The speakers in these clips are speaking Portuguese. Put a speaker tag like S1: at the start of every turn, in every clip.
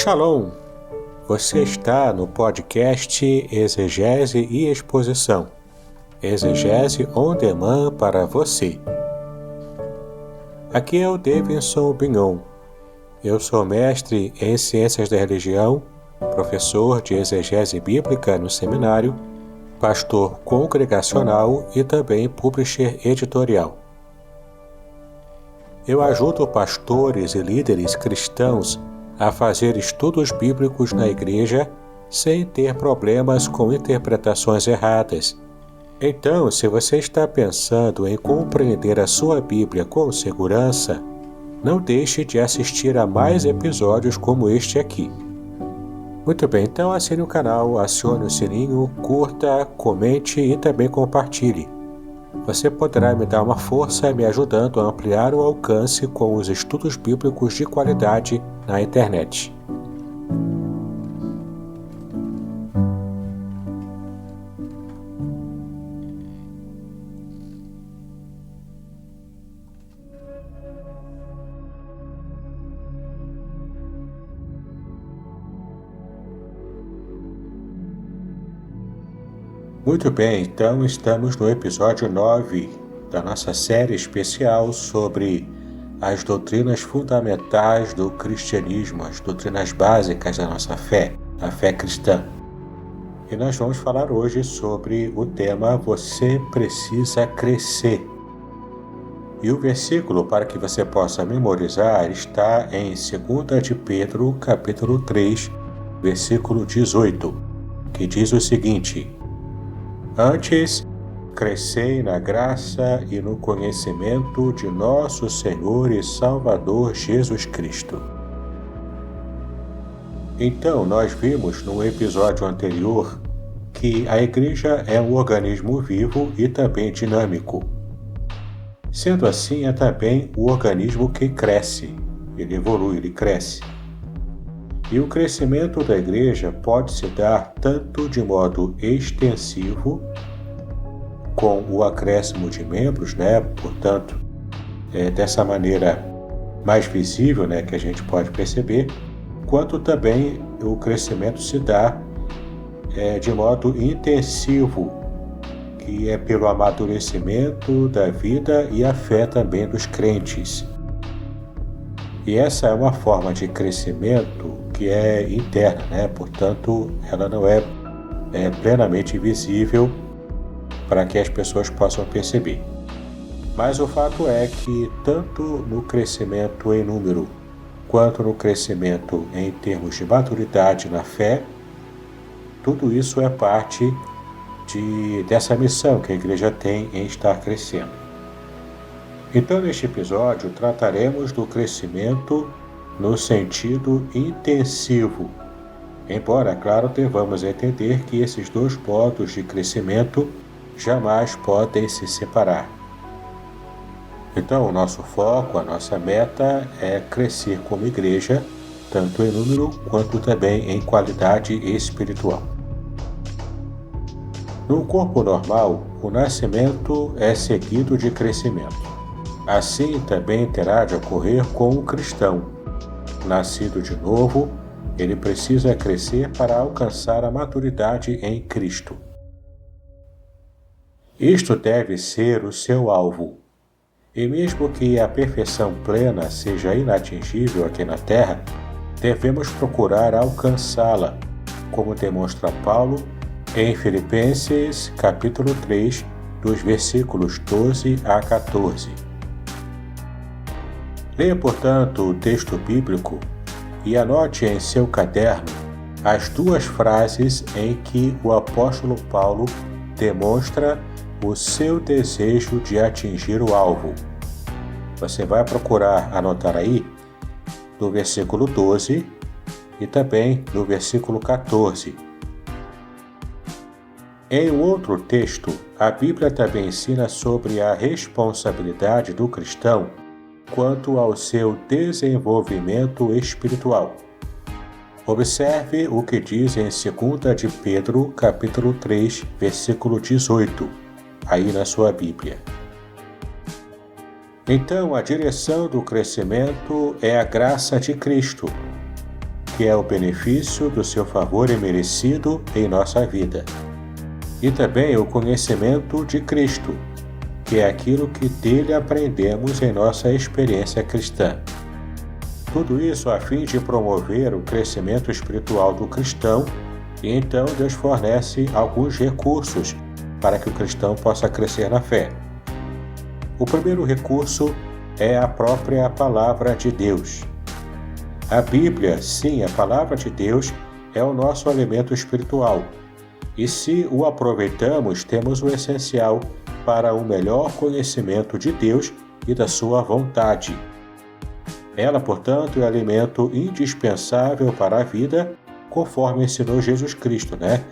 S1: Shalom! Você está no podcast Exegese e Exposição. Exegese on demand para você. Aqui é o Davidson Bignon. Eu sou mestre em Ciências da Religião, professor de Exegese Bíblica no seminário, pastor congregacional e também publisher editorial. Eu ajudo pastores e líderes cristãos a fazer estudos bíblicos na igreja sem ter problemas com interpretações erradas. Então, se você está pensando em compreender a sua Bíblia com segurança, não deixe de assistir a mais episódios como este aqui. Muito bem, então assine o canal, acione o sininho, curta, comente e também compartilhe. Você poderá me dar uma força me ajudando a ampliar o alcance com os estudos bíblicos de qualidade na internet. Muito bem, então estamos no episódio 9 da nossa série especial sobre as doutrinas fundamentais do cristianismo, as doutrinas básicas da nossa fé, a fé cristã. E nós vamos falar hoje sobre o tema Você Precisa Crescer. E o versículo para que você possa memorizar está em 2 de Pedro, capítulo 3, versículo 18, que diz o seguinte: Antes, crescei na graça e no conhecimento de nosso Senhor e Salvador Jesus Cristo. Então, nós vimos no episódio anterior que a igreja é um organismo vivo e também dinâmico. Sendo assim, é também o organismo que cresce, ele evolui, ele cresce. E o crescimento da igreja pode se dar tanto de modo extensivo, com o acréscimo de membros, portanto, dessa maneira mais visível, que a gente pode perceber, quanto também o crescimento se dá de modo intensivo, que é pelo amadurecimento da vida e a fé também dos crentes. E essa é uma forma de crescimento que é interna, portanto, ela não é plenamente visível para que as pessoas possam perceber. Mas o fato é que, tanto no crescimento em número, quanto no crescimento em termos de maturidade na fé, tudo isso é parte dessa missão que a igreja tem em estar crescendo. Então, neste episódio, trataremos do crescimento no sentido intensivo, embora, claro, devamos entender que esses dois modos de crescimento jamais podem se separar. Então, o nosso foco, a nossa meta é crescer como igreja, tanto em número quanto também em qualidade espiritual. No corpo normal, o nascimento é seguido de crescimento. Assim também terá de ocorrer com o cristão. Nascido de novo, ele precisa crescer para alcançar a maturidade em Cristo. Isto deve ser o seu alvo. E mesmo que a perfeição plena seja inatingível aqui na Terra, devemos procurar alcançá-la, como demonstra Paulo em Filipenses, capítulo 3, dos versículos 12 a 14. Leia, portanto, o texto bíblico e anote em seu caderno as duas frases em que o apóstolo Paulo demonstra o seu desejo de atingir o alvo. Você vai procurar anotar aí do versículo 12 e também do versículo 14. Em um outro texto, a Bíblia também ensina sobre a responsabilidade do cristão quanto ao seu desenvolvimento espiritual. Observe o que diz em 2 de Pedro, capítulo 3, versículo 18, aí na sua Bíblia. Então, a direção do crescimento é a graça de Cristo, que é o benefício do seu favor imerecido em nossa vida. E também o conhecimento de Cristo, que é aquilo que dele aprendemos em nossa experiência cristã. Tudo isso a fim de promover o crescimento espiritual do cristão, e então Deus fornece alguns recursos para que o cristão possa crescer na fé. O primeiro recurso é a própria Palavra de Deus. A Bíblia, sim, a Palavra de Deus, é o nosso alimento espiritual. E se o aproveitamos, temos o essencial para um melhor conhecimento de Deus e da sua vontade. Ela, portanto, é alimento indispensável para a vida, conforme ensinou Jesus Cristo, né?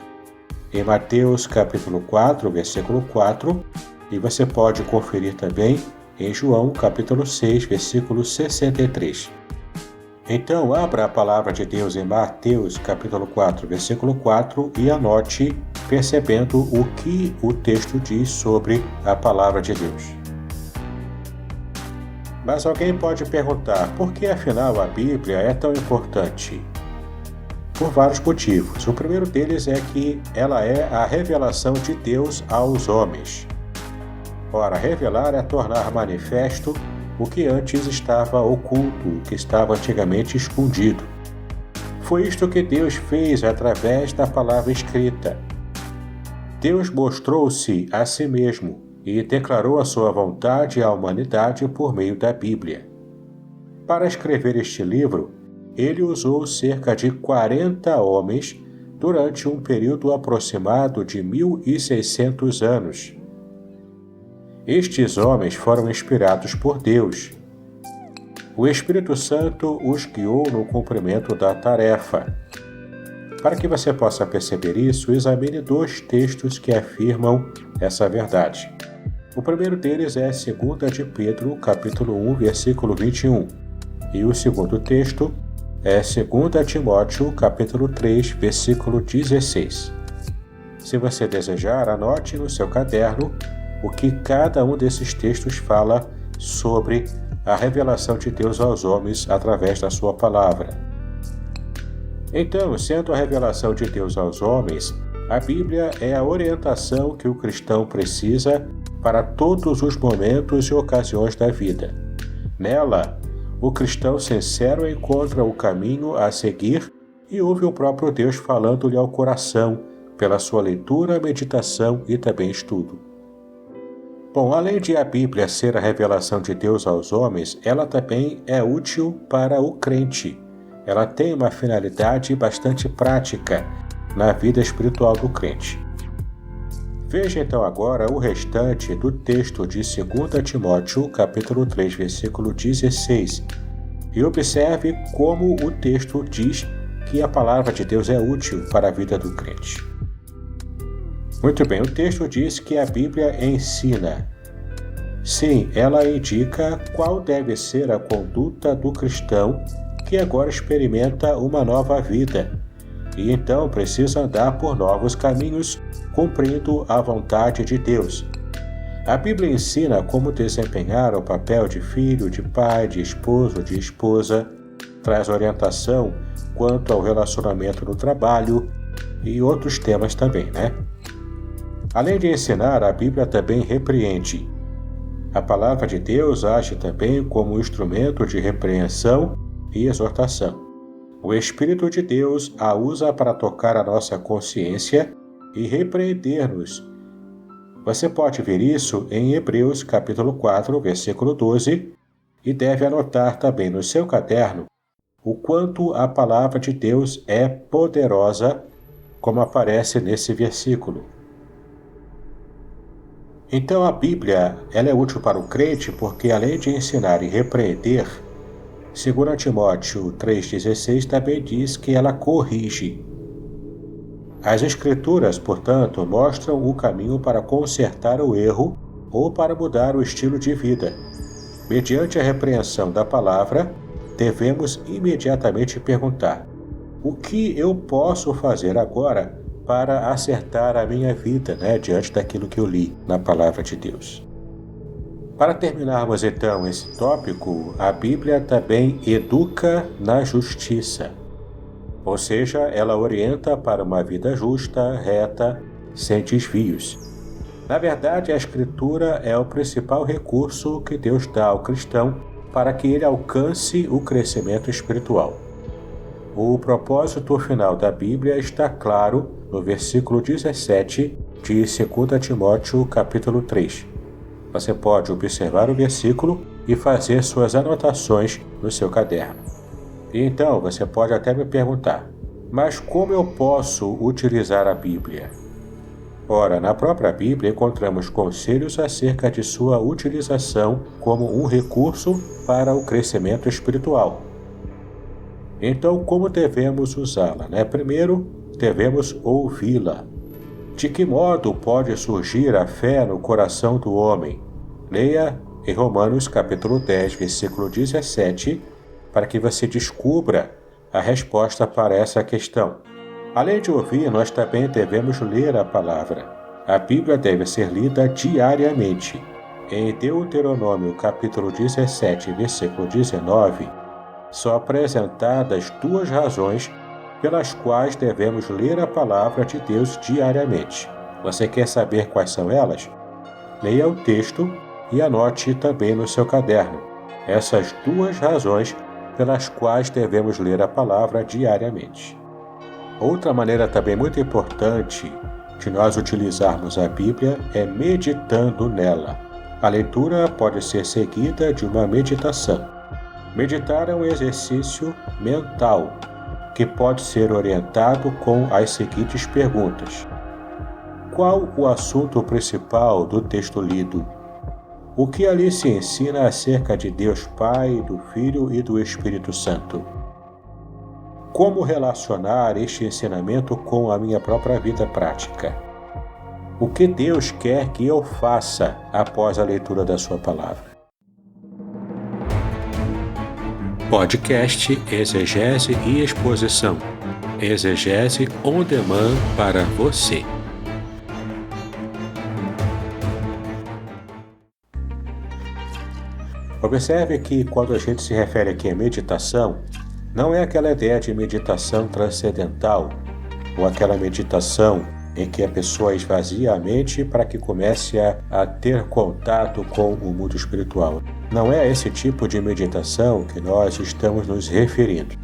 S1: Em Mateus capítulo 4, versículo 4, e você pode conferir também em João capítulo 6, versículo 63. Então, abra a palavra de Deus em Mateus capítulo 4, versículo 4 e anote, percebendo o que o texto diz sobre a palavra de Deus. Mas alguém pode perguntar, por que afinal a Bíblia é tão importante? Por vários motivos. O primeiro deles é que ela é a revelação de Deus aos homens. Ora, revelar é tornar manifesto o que antes estava oculto, o que estava antigamente escondido. Foi isto que Deus fez através da palavra escrita. Deus mostrou-se a si mesmo e declarou a sua vontade à humanidade por meio da Bíblia. Para escrever este livro, ele usou cerca de 40 homens durante um período aproximado de 1.600 anos. Estes homens foram inspirados por Deus. O Espírito Santo os guiou no cumprimento da tarefa. Para que você possa perceber isso, examine 2 textos que afirmam essa verdade. O primeiro deles é 2 de Pedro, capítulo 1, versículo 21. E o segundo texto é 2 Timóteo, capítulo 3, versículo 16. Se você desejar, anote no seu caderno o que cada um desses textos fala sobre a revelação de Deus aos homens através da sua palavra. Então, sendo a revelação de Deus aos homens, a Bíblia é a orientação que o cristão precisa para todos os momentos e ocasiões da vida. Nela, o cristão sincero encontra o caminho a seguir e ouve o próprio Deus falando-lhe ao coração pela sua leitura, meditação e também estudo. Bom, além de a Bíblia ser a revelação de Deus aos homens, ela também é útil para o crente. Ela tem uma finalidade bastante prática na vida espiritual do crente. Veja então agora o restante do texto de 2 Timóteo, capítulo 3, versículo 16, e observe como o texto diz que a palavra de Deus é útil para a vida do crente. Muito bem, o texto diz que a Bíblia ensina. Sim, ela indica qual deve ser a conduta do cristão que agora experimenta uma nova vida e então precisa andar por novos caminhos, cumprindo a vontade de Deus. A Bíblia ensina como desempenhar o papel de filho, de pai, de esposo, de esposa, traz orientação quanto ao relacionamento no trabalho e outros temas também, né? Além de ensinar, a Bíblia também repreende. A palavra de Deus age também como instrumento de repreensão e exortação. O Espírito de Deus a usa para tocar a nossa consciência e repreender-nos. Você pode ver isso em Hebreus capítulo 4, versículo 12, e deve anotar também no seu caderno o quanto a palavra de Deus é poderosa, como aparece nesse versículo. Então a Bíblia ela é útil para o crente porque, além de ensinar e repreender, 2 Timóteo 3,16 também diz que ela corrige. As Escrituras, portanto, mostram o caminho para consertar o erro ou para mudar o estilo de vida. Mediante a repreensão da palavra, devemos imediatamente perguntar: o que eu posso fazer agora para acertar a minha vida, diante daquilo que eu li na palavra de Deus? Para terminarmos então esse tópico, a Bíblia também educa na justiça. Ou seja, ela orienta para uma vida justa, reta, sem desvios. Na verdade, a Escritura é o principal recurso que Deus dá ao cristão para que ele alcance o crescimento espiritual. O propósito final da Bíblia está claro no versículo 17 de 2 Timóteo, capítulo 3. Você pode observar o versículo e fazer suas anotações no seu caderno. E então, você pode até me perguntar, mas como eu posso utilizar a Bíblia? Ora, na própria Bíblia encontramos conselhos acerca de sua utilização como um recurso para o crescimento espiritual. Então, como devemos usá-la? Primeiro, devemos ouvi-la. De que modo pode surgir a fé no coração do homem? Leia em Romanos capítulo 10, versículo 17, para que você descubra a resposta para essa questão. Além de ouvir, nós também devemos ler a palavra. A Bíblia deve ser lida diariamente. Em Deuteronômio capítulo 17, versículo 19, são apresentadas 2 razões pelas quais devemos ler a palavra de Deus diariamente. Você quer saber quais são elas? Leia o texto e anote também no seu caderno essas 2 razões pelas quais devemos ler a palavra diariamente. Outra maneira também muito importante de nós utilizarmos a Bíblia é meditando nela. A leitura pode ser seguida de uma meditação. Meditar é um exercício mental que pode ser orientado com as seguintes perguntas. Qual o assunto principal do texto lido? O que ali se ensina acerca de Deus Pai, do Filho e do Espírito Santo? Como relacionar este ensinamento com a minha própria vida prática? O que Deus quer que eu faça após a leitura da sua palavra? Podcast Exegese e Exposição. Exegese on demand para você. Observe que quando a gente se refere aqui a meditação, não é aquela ideia de meditação transcendental, ou aquela meditação em que a pessoa esvazia a mente para que comece a ter contato com o mundo espiritual. Não é a esse tipo de meditação que nós estamos nos referindo.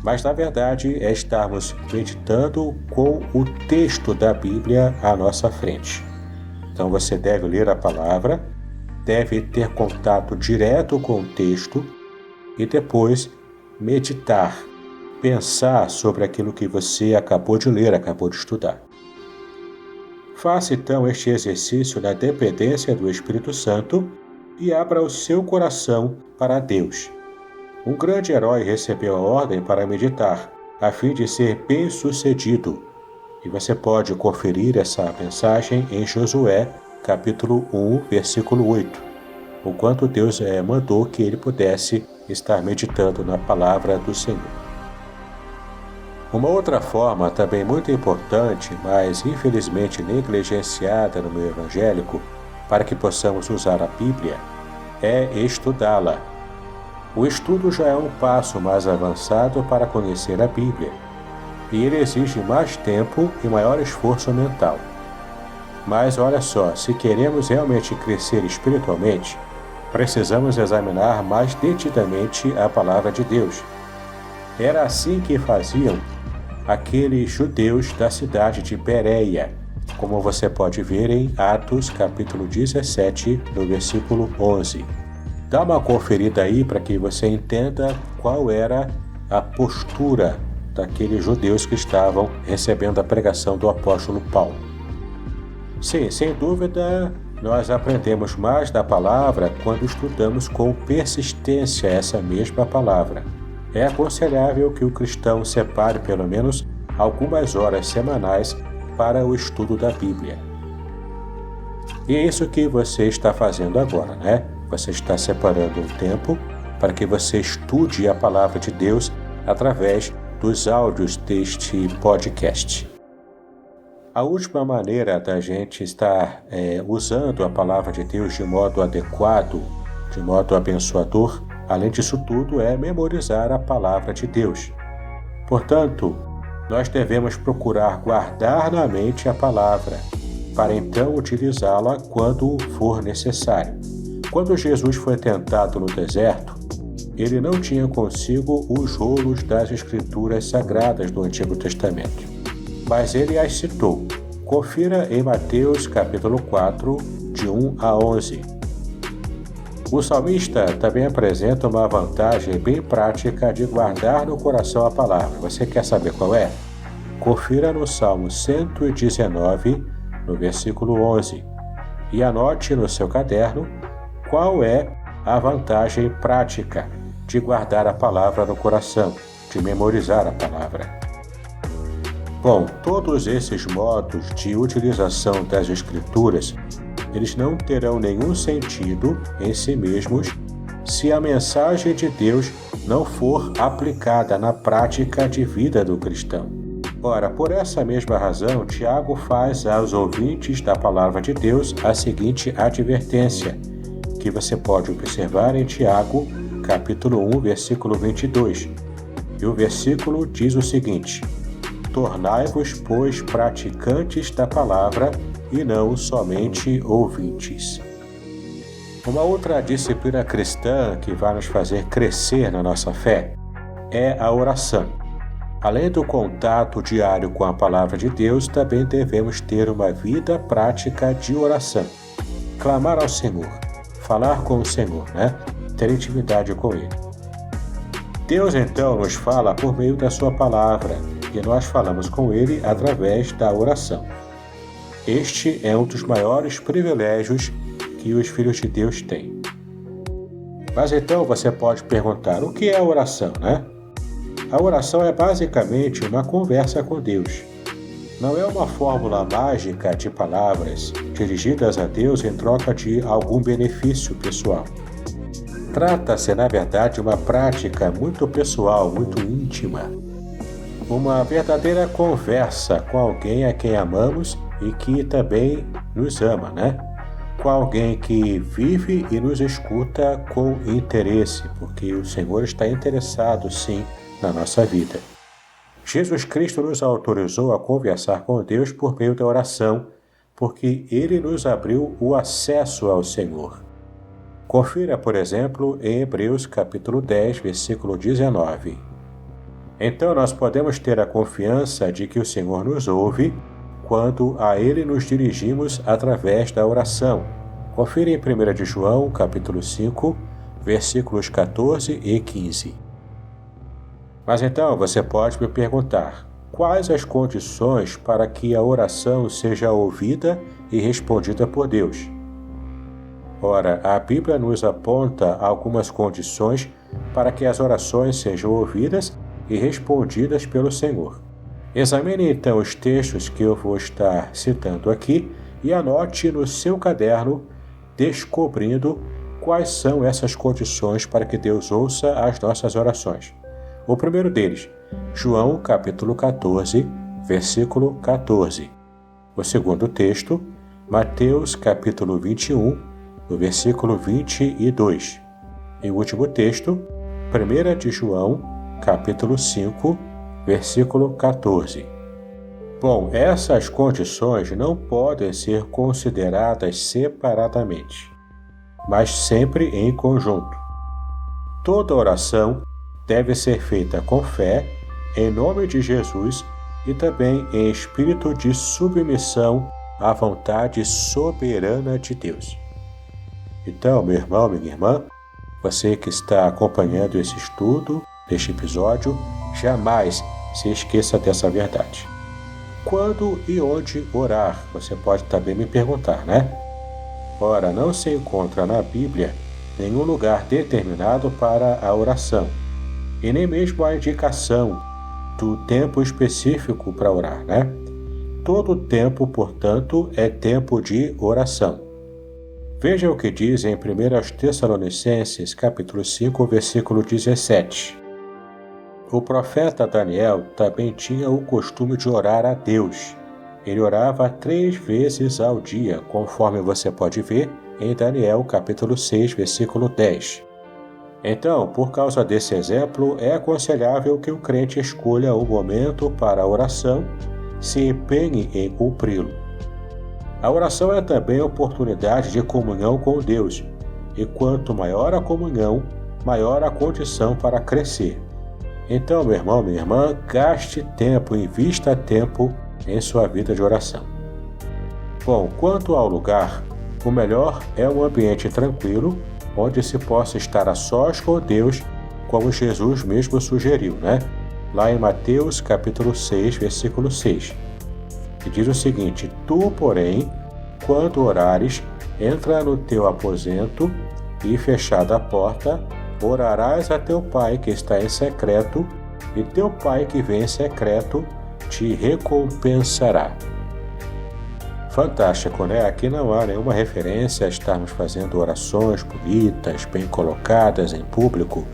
S1: Mas, na verdade, é estarmos meditando com o texto da Bíblia à nossa frente. Então, você deve ler a palavra, deve ter contato direto com o texto e depois meditar, pensar sobre aquilo que você acabou de ler, acabou de estudar. Faça então este exercício na dependência do Espírito Santo e abra o seu coração para Deus. Um grande herói recebeu a ordem para meditar, a fim de ser bem-sucedido. E você pode conferir essa mensagem em Josué, capítulo 1, versículo 8, o quanto Deus mandou que ele pudesse estar meditando na palavra do Senhor. Uma outra forma também muito importante, mas infelizmente negligenciada no meio evangélico, para que possamos usar a Bíblia, é estudá-la. O estudo já é um passo mais avançado para conhecer a Bíblia, e ele exige mais tempo e maior esforço mental. Mas olha só, se queremos realmente crescer espiritualmente, precisamos examinar mais detidamente a palavra de Deus. Era assim que faziam aqueles judeus da cidade de Bereia, como você pode ver em Atos capítulo 17, no versículo 11. Dá uma conferida aí para que você entenda qual era a postura daqueles judeus que estavam recebendo a pregação do apóstolo Paulo. Sim, sem dúvida, nós aprendemos mais da palavra quando estudamos com persistência essa mesma palavra. É aconselhável que o cristão separe pelo menos algumas horas semanais para o estudo da Bíblia. E é isso que você está fazendo agora, né? Você está separando um tempo para que você estude a palavra de Deus através dos áudios deste podcast. A última maneira da gente estar usando a palavra de Deus de modo adequado, de modo abençoador, além disso tudo, é memorizar a palavra de Deus. Portanto, nós devemos procurar guardar na mente a palavra, para então utilizá-la quando for necessário. Quando Jesus foi tentado no deserto, ele não tinha consigo os rolos das Escrituras Sagradas do Antigo Testamento, mas ele as citou. Confira em Mateus capítulo 4, de 1 a 11. O salmista também apresenta uma vantagem bem prática de guardar no coração a palavra. Você quer saber qual é? Confira no Salmo 119, no versículo 11, e anote no seu caderno qual é a vantagem prática de guardar a palavra no coração, de memorizar a palavra. Bom, todos esses modos de utilização das Escrituras, eles não terão nenhum sentido em si mesmos se a mensagem de Deus não for aplicada na prática de vida do cristão. Ora, por essa mesma razão, Tiago faz aos ouvintes da palavra de Deus a seguinte advertência, que você pode observar em Tiago, capítulo 1, versículo 22. E o versículo diz o seguinte: tornai-vos, pois, praticantes da palavra e não somente ouvintes. Uma outra disciplina cristã que vai nos fazer crescer na nossa fé é a oração. Além do contato diário com a palavra de Deus, também devemos ter uma vida prática de oração. Clamar ao Senhor, falar com o Senhor, ter intimidade com Ele. Deus então nos fala por meio da sua palavra, e nós falamos com Ele através da oração. Este é um dos maiores privilégios que os filhos de Deus têm. Mas então você pode perguntar, o que é a oração, A oração é basicamente uma conversa com Deus. Não é uma fórmula mágica de palavras dirigidas a Deus em troca de algum benefício pessoal. Trata-se, na verdade, de uma prática muito pessoal, muito íntima. Uma verdadeira conversa com alguém a quem amamos e que também nos ama, Com alguém que vive e nos escuta com interesse, porque o Senhor está interessado, sim, na nossa vida. Jesus Cristo nos autorizou a conversar com Deus por meio da oração, porque Ele nos abriu o acesso ao Senhor. Confira, por exemplo, em Hebreus capítulo 10, versículo 19. Então nós podemos ter a confiança de que o Senhor nos ouve quando a Ele nos dirigimos através da oração. Confira em 1 de João, capítulo 5, versículos 14 e 15. Mas então você pode me perguntar, quais as condições para que a oração seja ouvida e respondida por Deus? Ora, a Bíblia nos aponta algumas condições para que as orações sejam ouvidas e respondidas pelo Senhor. Examine então os textos que eu vou estar citando aqui e anote no seu caderno, descobrindo quais são essas condições para que Deus ouça as nossas orações. O primeiro deles, João capítulo 14, versículo 14. O segundo texto, Mateus capítulo 21, no versículo 22. E o último texto, 1 de João capítulo 5, versículo 14. Bom, essas condições não podem ser consideradas separadamente, mas sempre em conjunto. Toda oração deve ser feita com fé, em nome de Jesus e também em espírito de submissão à vontade soberana de Deus. Então, meu irmão, minha irmã, você que está acompanhando esse estudo, este episódio, jamais se esqueça dessa verdade. Quando e onde orar? Você pode também me perguntar, Ora, não se encontra na Bíblia nenhum lugar determinado para a oração, e nem mesmo a indicação do tempo específico para orar, Todo tempo, portanto, é tempo de oração. Veja o que diz em 1 Tessalonicenses, capítulo 5, versículo 17. O profeta Daniel também tinha o costume de orar a Deus. Ele orava 3 vezes ao dia, conforme você pode ver em Daniel, capítulo 6, versículo 10. Então, por causa desse exemplo, é aconselhável que o crente escolha o momento para a oração, se empenhe em cumpri-lo. A oração é também a oportunidade de comunhão com Deus, e quanto maior a comunhão, maior a condição para crescer. Então, meu irmão, minha irmã, gaste tempo, invista tempo em sua vida de oração. Bom, quanto ao lugar, o melhor é um ambiente tranquilo, onde se possa estar a sós com Deus, como Jesus mesmo sugeriu, né? Lá em Mateus capítulo 6, versículo 6. Que diz o seguinte: Tu, porém, quando orares, entra no teu aposento e, fechada a porta, orarás a teu Pai que está em secreto, e teu Pai que vem em secreto te recompensará. Fantástico, né? Aqui não há nenhuma referência a estarmos fazendo orações bonitas, bem colocadas em público,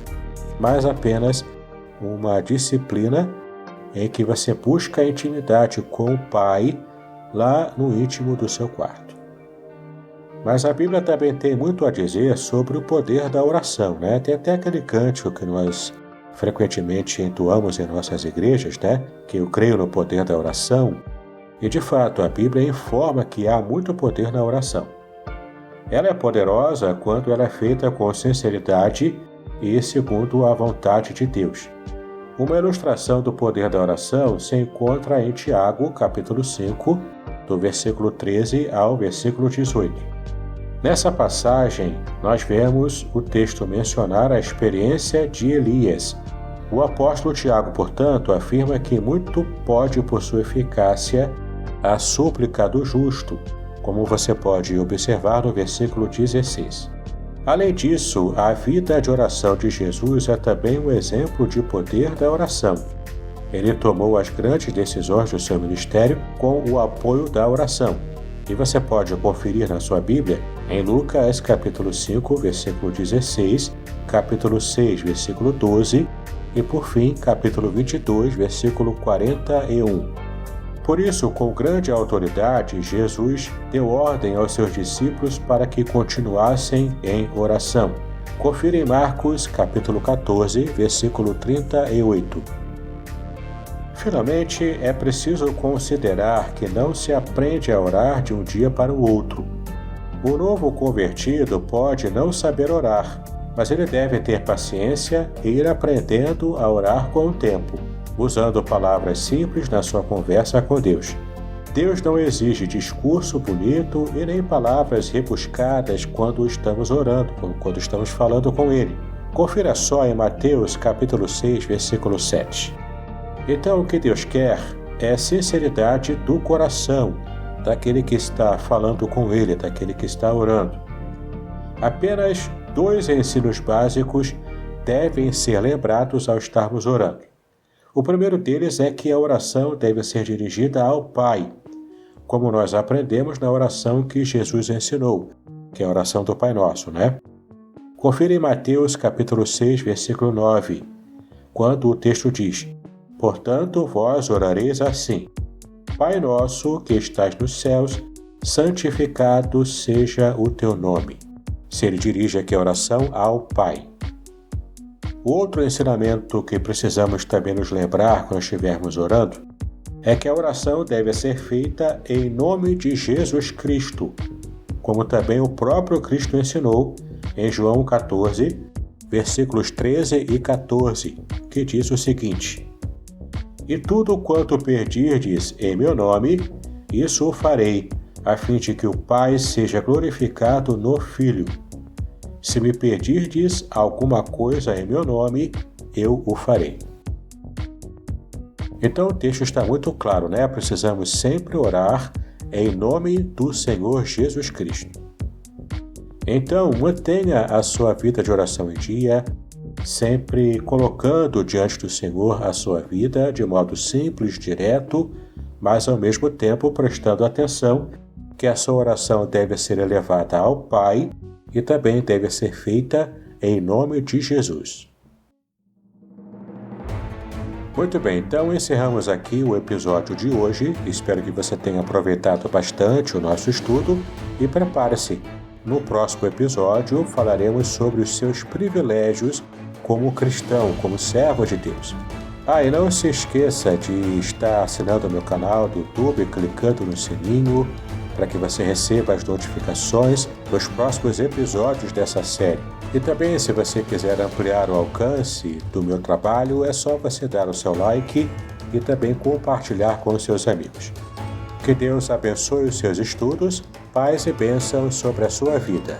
S1: mas apenas uma disciplina em que você busca a intimidade com o Pai lá no íntimo do seu quarto. Mas a Bíblia também tem muito a dizer sobre o poder da oração, né? Tem até aquele cântico que nós frequentemente entoamos em nossas igrejas, né? Que eu creio no poder da oração. E de fato, a Bíblia informa que há muito poder na oração. Ela é poderosa quando ela é feita com sinceridade e segundo a vontade de Deus. Uma ilustração do poder da oração se encontra em Tiago, capítulo 5, do versículo 13 ao versículo 18. Nessa passagem, nós vemos o texto mencionar a experiência de Elias. O apóstolo Tiago, portanto, afirma que muito pode por sua eficácia a súplica do justo, como você pode observar no versículo 16. Além disso, a vida de oração de Jesus é também um exemplo de poder da oração. Ele tomou as grandes decisões do seu ministério com o apoio da oração. E você pode conferir na sua Bíblia em Lucas capítulo 5, versículo 16, capítulo 6, versículo 12 e, por fim, capítulo 22, versículo 41. Por isso, com grande autoridade, Jesus deu ordem aos seus discípulos para que continuassem em oração. Confira em Marcos, capítulo 14, versículo 38. Finalmente, é preciso considerar que não se aprende a orar de um dia para o outro. O novo convertido pode não saber orar, mas ele deve ter paciência e ir aprendendo a orar com o tempo, usando palavras simples na sua conversa com Deus. Deus não exige discurso bonito e nem palavras rebuscadas quando estamos orando, quando estamos falando com Ele. Confira só em Mateus capítulo 6, versículo 7. Então o que Deus quer é sinceridade do coração, daquele que está falando com Ele, daquele que está orando. Apenas 2 ensinos básicos devem ser lembrados ao estarmos orando. O primeiro deles é que a oração deve ser dirigida ao Pai, como nós aprendemos na oração que Jesus ensinou, que é a oração do Pai Nosso, né? Confira em Mateus capítulo 6, versículo 9, quando o texto diz: Portanto, vós orareis assim: Pai nosso que estás nos céus, santificado seja o teu nome. Se ele dirige aqui a oração ao Pai. O outro ensinamento que precisamos também nos lembrar quando estivermos orando é que a oração deve ser feita em nome de Jesus Cristo, como também o próprio Cristo ensinou em João 14, versículos 13 e 14, que diz o seguinte: E tudo quanto pedirdes em meu nome, isso o farei, a fim de que o Pai seja glorificado no Filho. Se me pedirdes alguma coisa em meu nome, eu o farei. Então o texto está muito claro, né? Precisamos sempre orar em nome do Senhor Jesus Cristo. Então, mantenha a sua vida de oração em dia, sempre colocando diante do Senhor a sua vida de modo simples, direto, mas ao mesmo tempo prestando atenção que a sua oração deve ser elevada ao Pai e também deve ser feita em nome de Jesus. Muito bem, então encerramos aqui o episódio de hoje. Espero que você tenha aproveitado bastante o nosso estudo e prepare-se. No próximo episódio, falaremos sobre os seus privilégios como cristão, como servo de Deus. E não se esqueça de estar assinando o meu canal do YouTube, clicando no sininho, para que você receba as notificações dos próximos episódios dessa série. E também, se você quiser ampliar o alcance do meu trabalho, é só você dar o seu like e também compartilhar com os seus amigos. Que Deus abençoe os seus estudos, paz e bênção sobre a sua vida.